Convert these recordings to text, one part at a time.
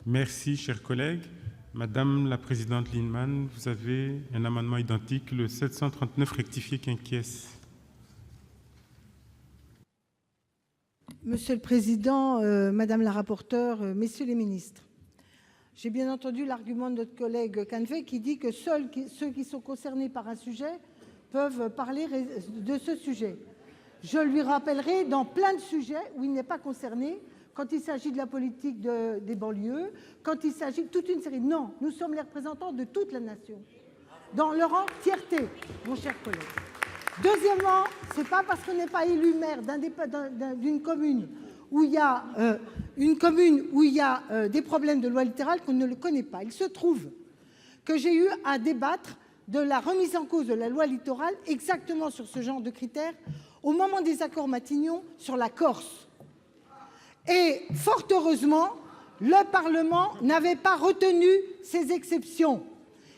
Merci, chers collègues. Madame la présidente Lienemann, vous avez un amendement identique, le 739 rectifié quinquies. Monsieur le Président, Madame la rapporteure, Messieurs les ministres, j'ai bien entendu l'argument de notre collègue Canevet qui dit que seuls ceux qui sont concernés par un sujet peuvent parler de ce sujet. Je lui rappellerai dans plein de sujets où il n'est pas concerné, quand il s'agit de la politique des banlieues, quand il s'agit de toute une série. Non, nous sommes les représentants de toute la nation, dans leur entièreté, mon cher collègue. Deuxièmement, ce n'est pas parce qu'on n'est pas élu maire d'une commune où il y a, des problèmes de loi littorale qu'on ne le connaît pas. Il se trouve que j'ai eu à débattre de la remise en cause de la loi littorale exactement sur ce genre de critères au moment des accords Matignon sur la Corse. Et fort heureusement, le Parlement n'avait pas retenu ces exceptions.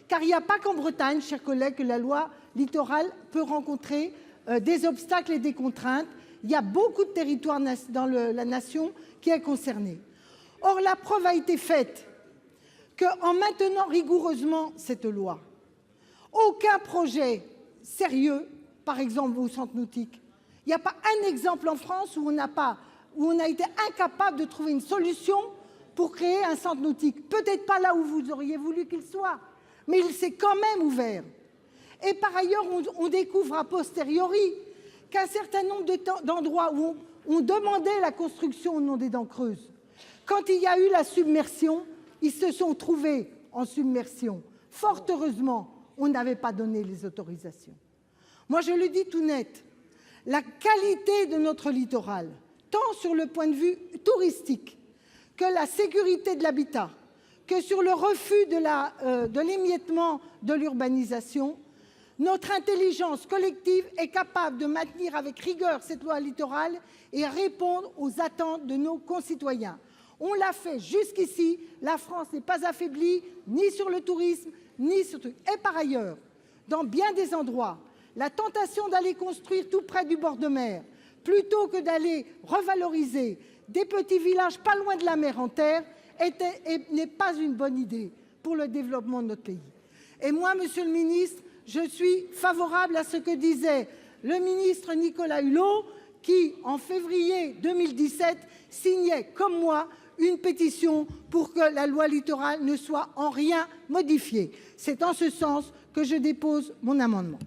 Car il n'y a pas qu'en Bretagne, chers collègues, que la loi littorale peut rencontrer des obstacles et des contraintes. Il y a beaucoup de territoires dans la nation qui est concernée. Or, la preuve a été faite qu'en maintenant rigoureusement cette loi, aucun projet sérieux, par exemple au centre nautique, il n'y a pas un exemple en France où on a été incapable de trouver une solution pour créer un centre nautique. Peut-être pas là où vous auriez voulu qu'il soit, mais il s'est quand même ouvert. Et par ailleurs, on découvre a posteriori qu'un certain nombre d'endroits où on demandait la construction au nom des dents creuses, quand il y a eu la submersion, ils se sont trouvés en submersion. Fort heureusement, on n'avait pas donné les autorisations. Moi, je le dis tout net, la qualité de notre littoral, tant sur le point de vue touristique que la sécurité de l'habitat, que sur le refus de l'émiettement de l'urbanisation, notre intelligence collective est capable de maintenir avec rigueur cette loi littorale et répondre aux attentes de nos concitoyens. On l'a fait jusqu'ici, la France n'est pas affaiblie, ni sur le tourisme, ni sur tout. Et par ailleurs, dans bien des endroits, la tentation d'aller construire tout près du bord de mer, plutôt que d'aller revaloriser des petits villages pas loin de la mer en terre, n'est pas une bonne idée pour le développement de notre pays. Et moi, Monsieur le Ministre, je suis favorable à ce que disait le ministre Nicolas Hulot, qui, en février 2017, signait, comme moi, une pétition pour que la loi littorale ne soit en rien modifiée. C'est en ce sens que je dépose mon amendement.